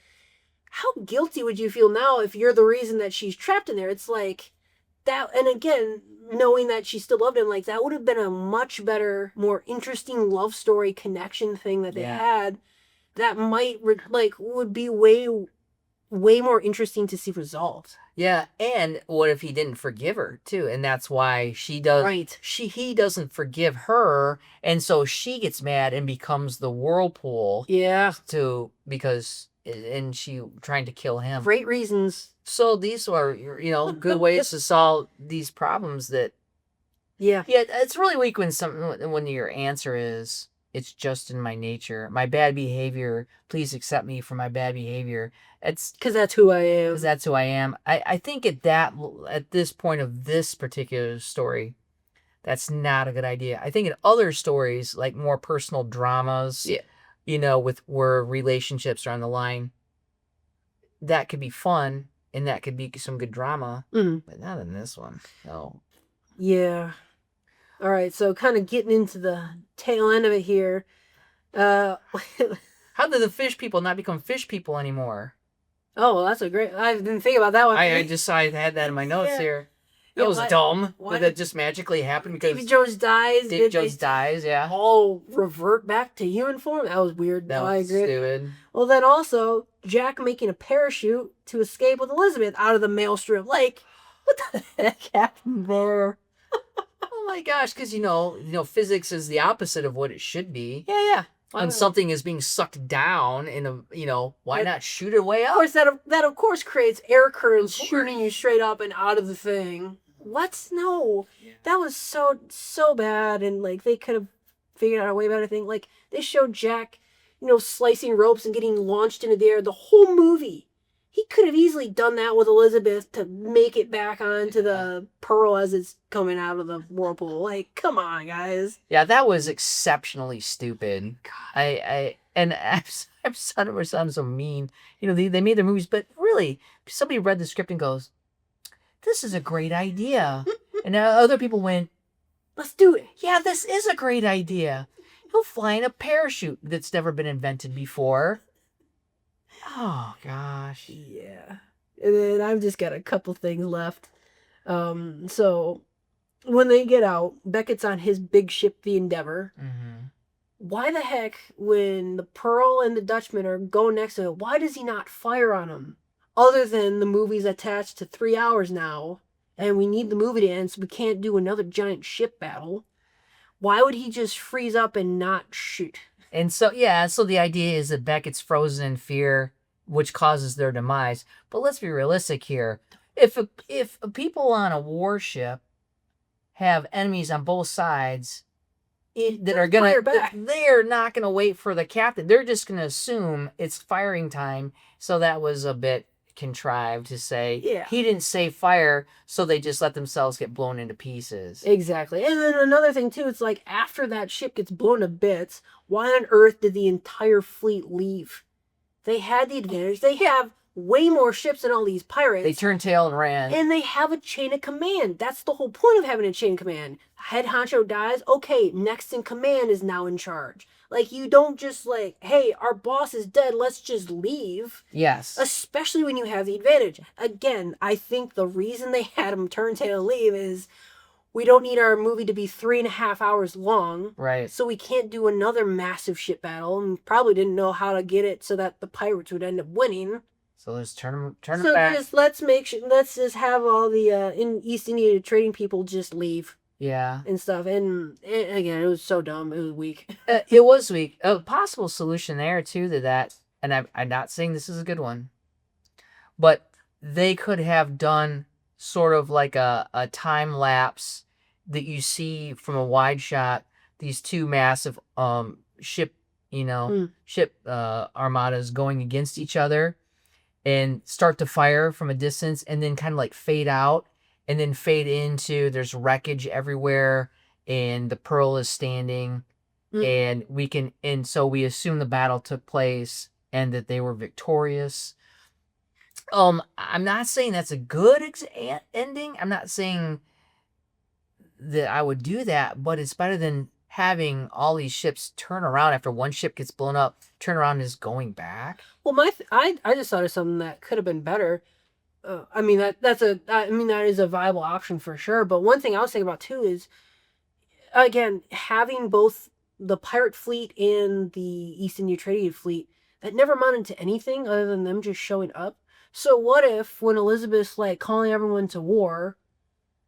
How guilty would you feel now if you're the reason that she's trapped in there? It's like that. And again, knowing that she still loved him, like, that would have been a much better, more interesting love story connection thing that they had, that might would be way more interesting to see resolved. Yeah, and what if he didn't forgive her too? And that's why he doesn't forgive her, and so she gets mad and becomes the whirlpool. Yeah. And she trying to kill him. Great reasons. So these are, good ways to solve these problems that. Yeah. Yeah, it's really weak when your answer is, it's just in my nature. My bad behavior, please accept me for my bad behavior. It's because that's who I am. Because that's who I am. I think at this point of this particular story, that's not a good idea. I think in other stories, like more personal dramas, with where relationships are on the line, that could be fun and that could be some good drama, but not in this one. No. Yeah. All right, so kind of getting into the tail end of it here. How did the fish people not become fish people anymore? Oh, well, that's a great... I didn't think about that one. I had that in my notes here. It was dumb, but that just magically happened because... Davy Jones dies. Davy Jones dies, yeah. All revert back to human form? That was weird. That was stupid. Well, then also, Jack making a parachute to escape with Elizabeth out of the Maelstrom Lake. What the heck happened there? Oh my gosh, because, physics is the opposite of what it should be. Yeah. When something is being sucked down why not shoot it way up? Of course, that of course creates air currents shooting you straight up and out of the thing. What? No. Yeah. That was so bad, and they could have figured out a way better thing. They showed Jack, slicing ropes and getting launched into the air the whole movie. He could have easily done that with Elizabeth to make it back onto the Pearl as it's coming out of the whirlpool. Come on, guys. Yeah, that was exceptionally stupid. God. I'm sounding so mean. They made their movies, but really, somebody read the script and goes, "This is a great idea," and other people went, "Let's do it." Yeah, this is a great idea. He'll fly in a parachute that's never been invented before. Oh, gosh. Yeah. And then I've just got a couple things left. So, when they get out, Beckett's on his big ship, the Endeavor. Mm-hmm. Why the heck, when the Pearl and the Dutchman are going next to it, why does he not fire on them? Other than the movie's attached to 3 hours now, and we need the movie to end, so we can't do another giant ship battle. Why would he just freeze up and not shoot? And so the idea is that Beckett's frozen in fear, which causes their demise. But let's be realistic here. If people on a warship have enemies on both sides they're not gonna wait for the captain. They're just gonna assume it's firing time. So that was a bit contrived to say he didn't say fire, so they just let themselves get blown into pieces. Exactly. And then another thing too, it's after that ship gets blown to bits, why on earth did the entire fleet leave? They had the advantage. They have way more ships than all these pirates. They turned tail and ran. And they have a chain of command. That's the whole point of having a chain of command. Head honcho dies, okay, next in command is now in charge. You don't just hey, our boss is dead, let's just leave. Yes. Especially when you have the advantage. Again, I think the reason they had him turn tail and leave is we don't need our movie to be 3.5 hours long. Right. So we can't do another massive ship battle, and probably didn't know how to get it so that the pirates would end up winning. So let's turn them back. So let's just have all the in East India trading people just leave. Yeah. And stuff. And again, it was so dumb. It was weak. It was weak. A possible solution there, too, to that, and I'm not saying this is a good one, but they could have done sort of like a time lapse that you see from a wide shot, these two massive ship ship armadas going against each other and start to fire from a distance and then kind of like fade out and then fade into there's wreckage everywhere and the Pearl is standing and so we assume the battle took place and that they were victorious. I'm not saying that's a good ending. I'm not saying that I would do that, but it's better than having all these ships turn around after one ship gets blown up, turn around and is going back. Well, I just thought of something that could have been better. I mean that is a viable option for sure. But one thing I was thinking about too is, again, having both the pirate fleet and the East India Trading Fleet that never amounted to anything other than them just showing up. So what if when Elizabeth's like calling everyone to war,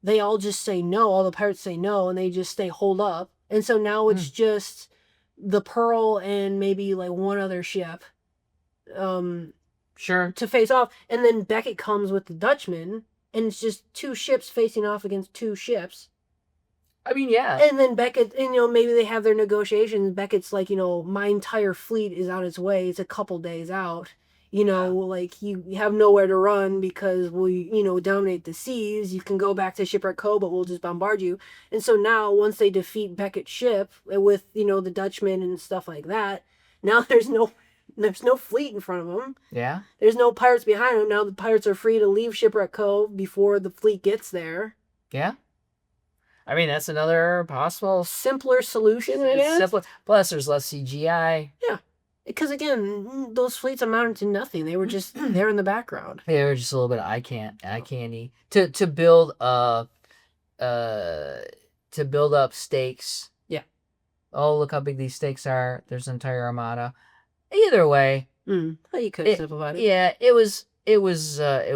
they all just say no, all the pirates say no, and they just stay holed up. And so now it's just the Pearl and maybe like one other ship. Sure. To face off. And then Beckett comes with the Dutchman, and it's just two ships facing off against two ships. I mean, yeah. And then Beckett, maybe they have their negotiations. Beckett's like, my entire fleet is on its way. It's a couple days out. Like you have nowhere to run because we, dominate the seas. You can go back to Shipwreck Cove, but we'll just bombard you. And so now, once they defeat Beckett's ship with, the Dutchman and stuff like that, now there's no fleet in front of them. Yeah. There's no pirates behind them. Now the pirates are free to leave Shipwreck Cove before the fleet gets there. Yeah. I mean, that's another possible simpler solution, I guess. Simpler. Plus, there's less CGI. Yeah. Because, again, those fleets amounted to nothing. They were just there in the background. They were just a little bit of eye candy. To build up stakes. Yeah. Oh, look how big these stakes are. There's an entire armada. Either way. Well, you could have simplified it. Yeah, it was a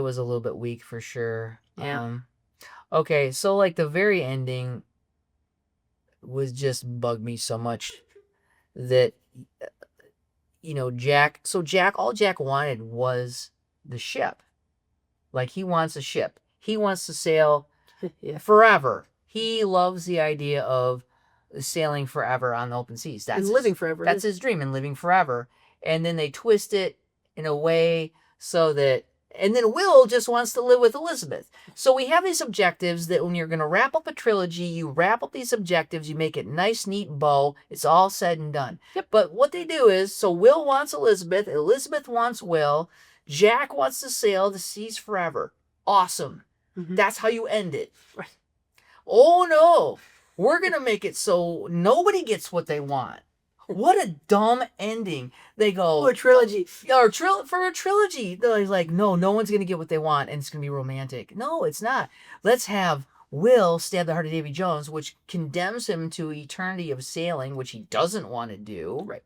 little bit weak for sure. Yeah. Okay, so like the very ending was just bugged me so much that all Jack wanted was the ship. Like he wants a ship. He wants to sail forever. He loves the idea of sailing forever on the open seas. That's living forever. That's his dream, and living forever. And then they twist it in a way so that, and then Will just wants to live with Elizabeth. So we have these objectives that when you're going to wrap up a trilogy, you wrap up these objectives, you make it nice, neat bow. It's all said and done. Yep. But what they do is, so Will wants Elizabeth, Elizabeth wants Will, Jack wants to sail the seas forever. Awesome. Mm-hmm. That's how you end it. Right. Oh no, we're going to make it so nobody gets what they want. What a dumb ending. They go... For a trilogy. For a trilogy. They're like, no one's going to get what they want, and it's going to be romantic. No, it's not. Let's have Will stab the heart of Davy Jones, which condemns him to eternity of sailing, which he doesn't want to do. Right.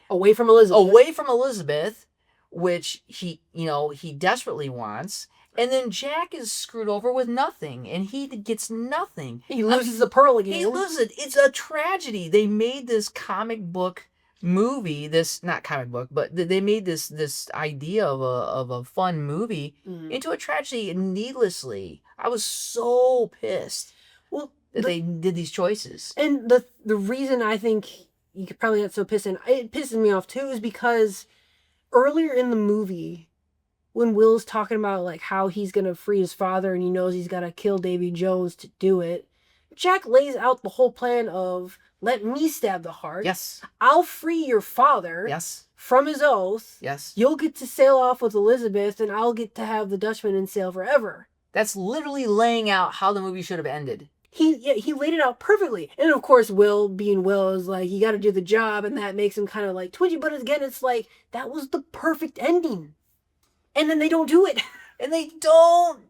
Away from Elizabeth, which he desperately wants. And then Jack is screwed over with nothing, and he gets nothing. He loses the Pearl again. He loses it. It's a tragedy. They made this comic book movie, not comic book, but they made this idea of a fun movie into a tragedy needlessly. I was so pissed. Well, that they did these choices. And the reason I think you could probably get so pissed, and it pisses me off too, is because earlier in the movie, when Will's talking about like how he's gonna free his father and he knows he's gotta kill Davy Jones to do it, Jack lays out the whole plan of, let me stab the heart. Yes. I'll free your father. Yes. From his oath. Yes. You'll get to sail off with Elizabeth, and I'll get to have the Dutchman and sail forever. That's literally laying out how the movie should have ended. He laid it out perfectly. And of course, Will, being Will, is like, you got to do the job, and that makes him kind of like twitchy. But again, it's like, that was the perfect ending. And then they don't do it. And they don't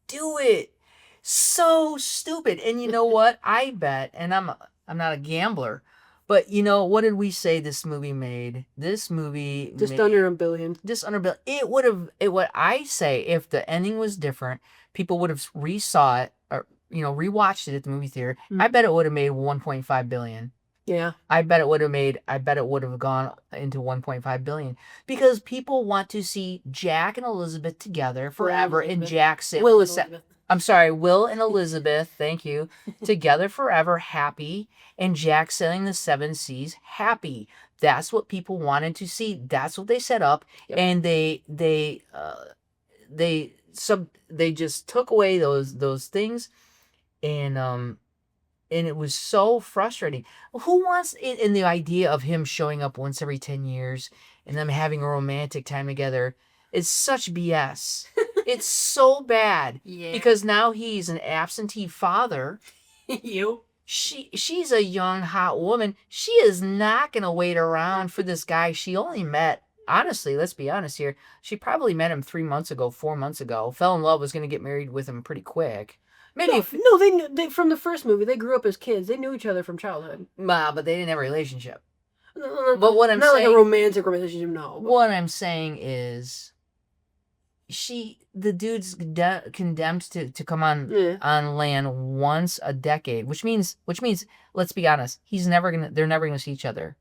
do it. So stupid. And you know what? I bet, and I'm not a gambler, but what did we say this movie made? This movie under $1 billion. Just under $1 billion. What I say, if the ending was different, people would have resaw it or rewatched it at the movie theater. Mm-hmm. I bet it would have made $1.5 billion. Yeah. I bet it would have gone into $1.5 billion because people want to see Jack and Elizabeth together forever, and Jack Will and Elizabeth. I'm sorry, Will and Elizabeth, thank you, together forever, happy, and Jack sailing the seven seas, happy. That's what people wanted to see. That's what they set up, Yep. and they just took away those things, and it was so frustrating. Who wants in the idea of him showing up once every 10 years and them having a romantic time together? It's such BS. It's so bad. Yeah. Because now he's an absentee father. You. She's a young, hot woman. She is not going to wait around for this guy she only met. Honestly, let's be honest here. She probably met him 3 months ago, 4 months ago. Fell in love, was going to get married with him pretty quick. Maybe They from the first movie, they grew up as kids. They knew each other from childhood. but they didn't have a relationship. But what I'm not saying, like a romantic relationship, no. What I'm saying is, the dude's condemned to come on land once a decade, which means, let's be honest, they're never gonna see each other.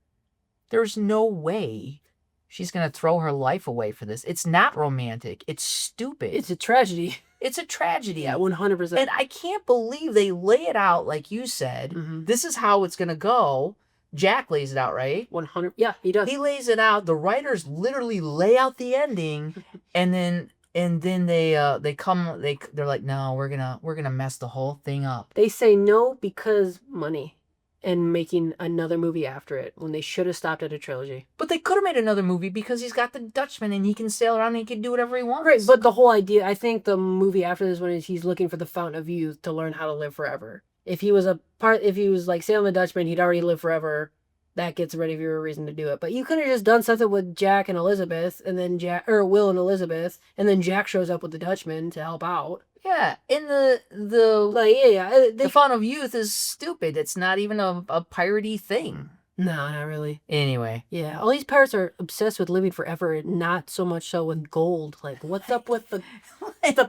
There's no way she's gonna throw her life away for this. It's not romantic. It's stupid. It's a tragedy. It's a tragedy. Yeah, 100%. And I can't believe they lay it out like you said. Mm-hmm. This is how it's gonna go. Jack lays it out, right? 100. Yeah, he does. He lays it out. The writers literally lay out the ending, and then they're like, no, we're gonna mess the whole thing up. They say no because money, and making another movie after it when they should have stopped at a trilogy. But they could have made another movie because he's got the Dutchman and he can sail around and he can do whatever he wants. Right, but the whole idea, I think the movie after this one is he's looking for the fountain of youth to learn how to live forever. If he was like sailing the Dutchman, he'd already live forever. That gets rid of your reason to do it. But you could have just done something with Jack and Elizabeth, and then Will and Elizabeth, and then Jack shows up with the Dutchman to help out. Yeah, and the Fountain of Youth is stupid. It's not even a piratey thing. No, not really. Anyway. Yeah, all these pirates are obsessed with living forever, not so much so with gold. Like, what's up with the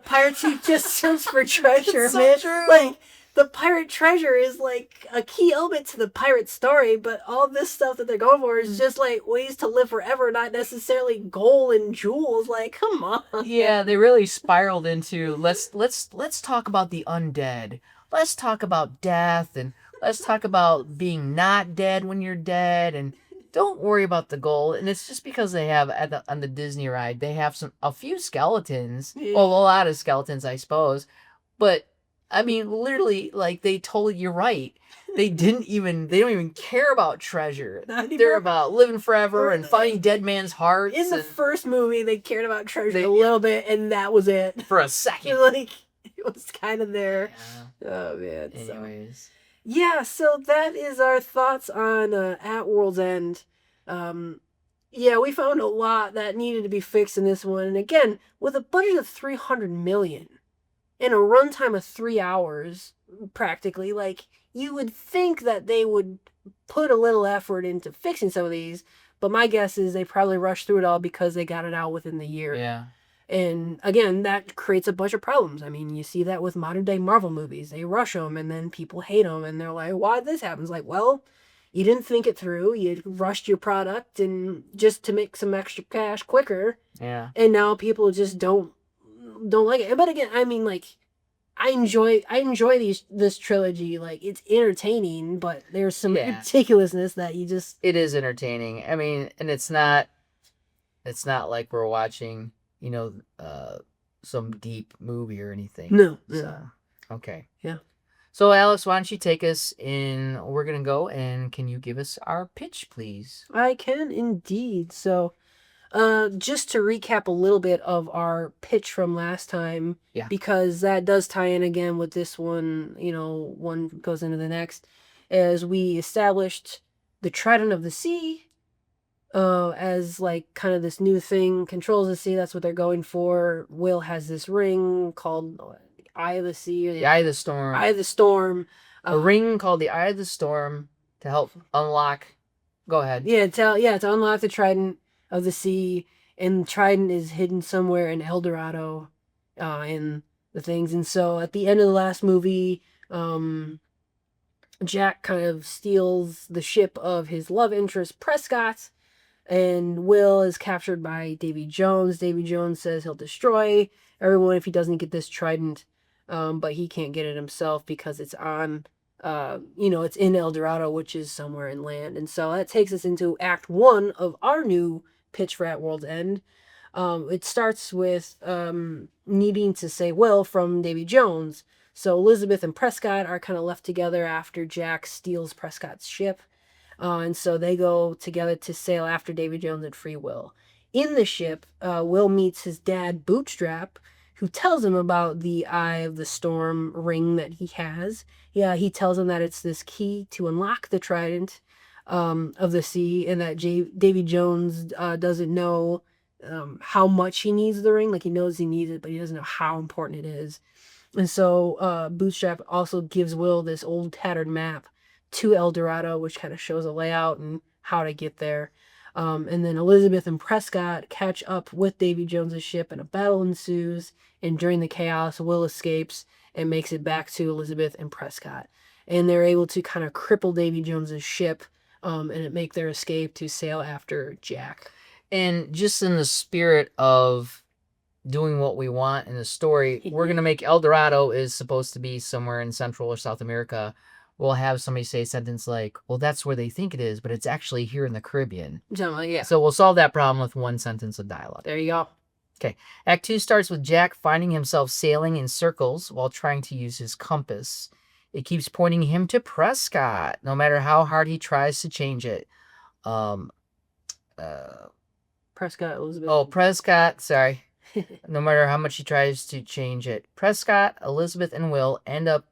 pirates who just search for treasure, so man? True. Like, the pirate treasure is like a key element to the pirate story, but all this stuff that they're going for is just like ways to live forever, not necessarily gold and jewels. Like, come on. Yeah, they really spiraled into let's talk about the undead. Let's talk about death, and let's talk about being not dead when you're dead, and don't worry about the gold. And it's just because they have on the Disney ride, they have a few skeletons. Yeah. Well, a lot of skeletons, I suppose, but. I mean, literally, like, you're right. They don't even care about treasure. They're about living forever and finding dead man's hearts. In the first movie, they cared about treasure a little bit, and that was it. For a second. Like, it was kind of there. Yeah. Oh, man. Anyways. So that is our thoughts on At World's End. Yeah, we found a lot that needed to be fixed in this one. And again, with a budget of $300 million. In a runtime of 3 hours, practically, like, you would think that they would put a little effort into fixing some of these, but my guess is they probably rushed through it all because they got it out within the year. Yeah. And again, that creates a bunch of problems. I mean, you see that with modern day Marvel movies. They rush them and then people hate them and they're like, why did this happen? It's like, well, you didn't think it through. You rushed your product and just to make some extra cash quicker. Yeah. And now people just don't like it. But again, I mean, like, I enjoy this trilogy. Like, it's entertaining, but there's some ridiculousness that you just... It is entertaining. I mean, and it's not like we're watching, some deep movie or anything. No. So, okay. Yeah. So, Alex, why don't you take us in? We're going to go, and can you give us our pitch, please? I can indeed. So... just to recap a little bit of our pitch from last time, because that does tie in again with this one, one goes into the next, as we established the Trident of the Sea as like kind of this new thing, controls the sea, that's what they're going for. Will has this ring called the Eye of the Sea. Or the Eye of the Storm. Eye of the Storm. A ring called the Eye of the Storm to help unlock... Go ahead. Yeah, to unlock the Trident of the Sea, and Trident is hidden somewhere in El Dorado, in the things. And so at the end of the last movie, Jack kind of steals the ship of his love interest, Prescott, and Will is captured by Davy Jones. Davy Jones says he'll destroy everyone if he doesn't get this Trident, but he can't get it himself because it's on it's in El Dorado, which is somewhere inland. And so that takes us into Act 1 of our new pitch for At World's End. It starts with needing to say will from Davy Jones. So Elizabeth and Prescott are kind of left together after Jack steals Prescott's ship. And so they go together to sail after Davy Jones and free Will. In the ship, Will meets his dad, Bootstrap, who tells him about the Eye of the Storm ring that he has. Yeah, he tells him that it's this key to unlock the trident of the sea, and that Davy Jones doesn't know how much he needs the ring. Like, he knows he needs it, but he doesn't know how important it is. And so Bootstrap also gives Will this old tattered map to El Dorado, which kind of shows a layout and how to get there. And then Elizabeth and Prescott catch up with Davy Jones's ship, and a battle ensues. And during the chaos, Will escapes and makes it back to Elizabeth and Prescott. And they're able to kind of cripple Davy Jones's ship and make their escape to sail after Jack. And just in the spirit of doing what we want in the story, we're going to make El Dorado is supposed to be somewhere in Central or South America. We'll have somebody say a sentence like, well, that's where they think it is, but it's actually here in the Caribbean. Yeah. So we'll solve that problem with one sentence of dialogue. There you go. Okay. Act 2 starts with Jack finding himself sailing in circles while trying to use his compass. It keeps pointing him to Prescott, no matter how hard he tries to change it. Prescott, Elizabeth. Oh, Prescott, sorry. No matter how much he tries to change it. Prescott, Elizabeth, and Will end up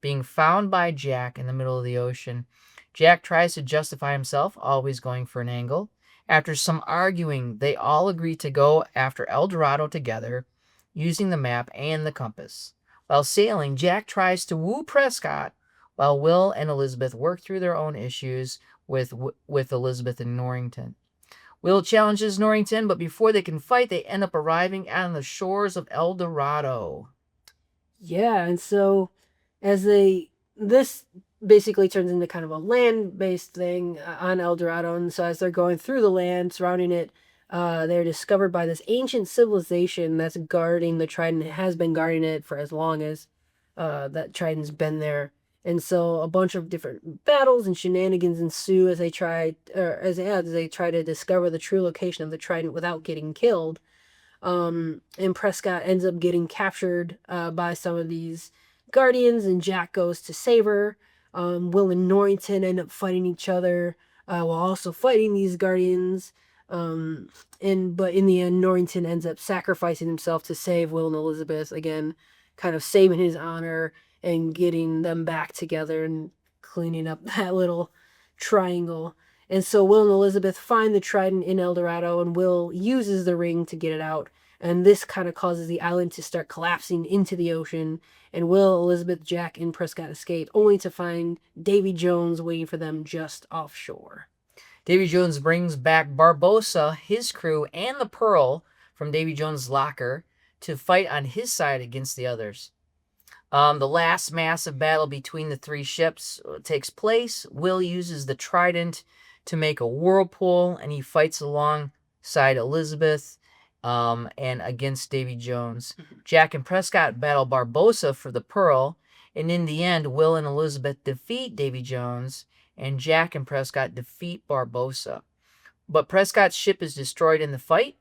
being found by Jack in the middle of the ocean. Jack tries to justify himself, always going for an angle. After some arguing, they all agree to go after El Dorado together, using the map and the compass. While sailing, Jack tries to woo Prescott, while Will and Elizabeth work through their own issues with Elizabeth and Norrington. Will challenges Norrington, but before they can fight, they end up arriving on the shores of El Dorado. Yeah, and so this basically turns into kind of a land-based thing on El Dorado, and so as they're going through the land surrounding it, they're discovered by this ancient civilization that's guarding the trident. It has been guarding it for as long as that trident's been there. And so a bunch of different battles and shenanigans ensue as they try to discover the true location of the trident without getting killed. And Prescott ends up getting captured by some of these guardians, and Jack goes to save her. Will and Norrington end up fighting each other while also fighting these guardians. But in the end, Norrington ends up sacrificing himself to save Will and Elizabeth, again, kind of saving his honor and getting them back together and cleaning up that little triangle. And so Will and Elizabeth find the trident in El Dorado, and Will uses the ring to get it out. And this kind of causes the island to start collapsing into the ocean. And Will, Elizabeth, Jack, and Prescott escape, only to find Davy Jones waiting for them just offshore. Davy Jones brings back Barbossa, his crew, and the Pearl from Davy Jones' locker to fight on his side against the others. The last massive battle between the three ships takes place. Will uses the trident to make a whirlpool, and he fights alongside Elizabeth and against Davy Jones. Jack and Prescott battle Barbossa for the Pearl, and in the end, Will and Elizabeth defeat Davy Jones, and Jack and Prescott defeat Barbossa. But Prescott's ship is destroyed in the fight.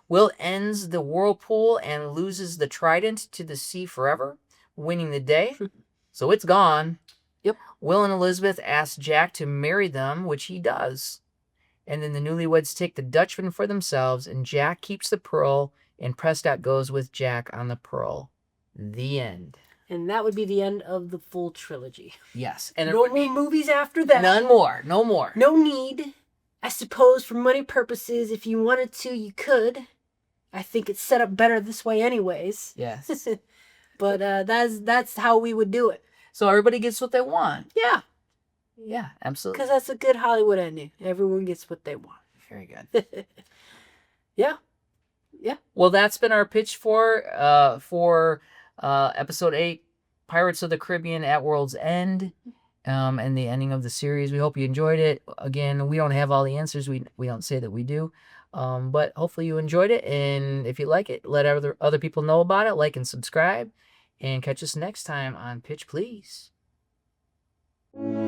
Will ends the whirlpool and loses the trident to the sea forever, winning the day. So it's gone. Yep. Will and Elizabeth ask Jack to marry them, which he does. And then the newlyweds take the Dutchman for themselves, and Jack keeps the Pearl, and Prescott goes with Jack on the Pearl. The end. And that would be the end of the full trilogy. Yes. And no more movies after that. None more. No more. No need. I suppose for money purposes, if you wanted to, you could. I think it's set up better this way anyways. Yes. But that's how we would do it. So everybody gets what they want. Yeah. Yeah, absolutely. Because that's a good Hollywood ending. Everyone gets what they want. Very good. Yeah. Yeah. Well, that's been our pitch for episode 8, Pirates of the Caribbean at World's End, and the ending of the series. We hope you enjoyed it. Again, we don't have all the answers. We don't say that we do. But hopefully you enjoyed it, and if you like it, let other people know about it. Like and subscribe, and catch us next time on Pitch Please. you.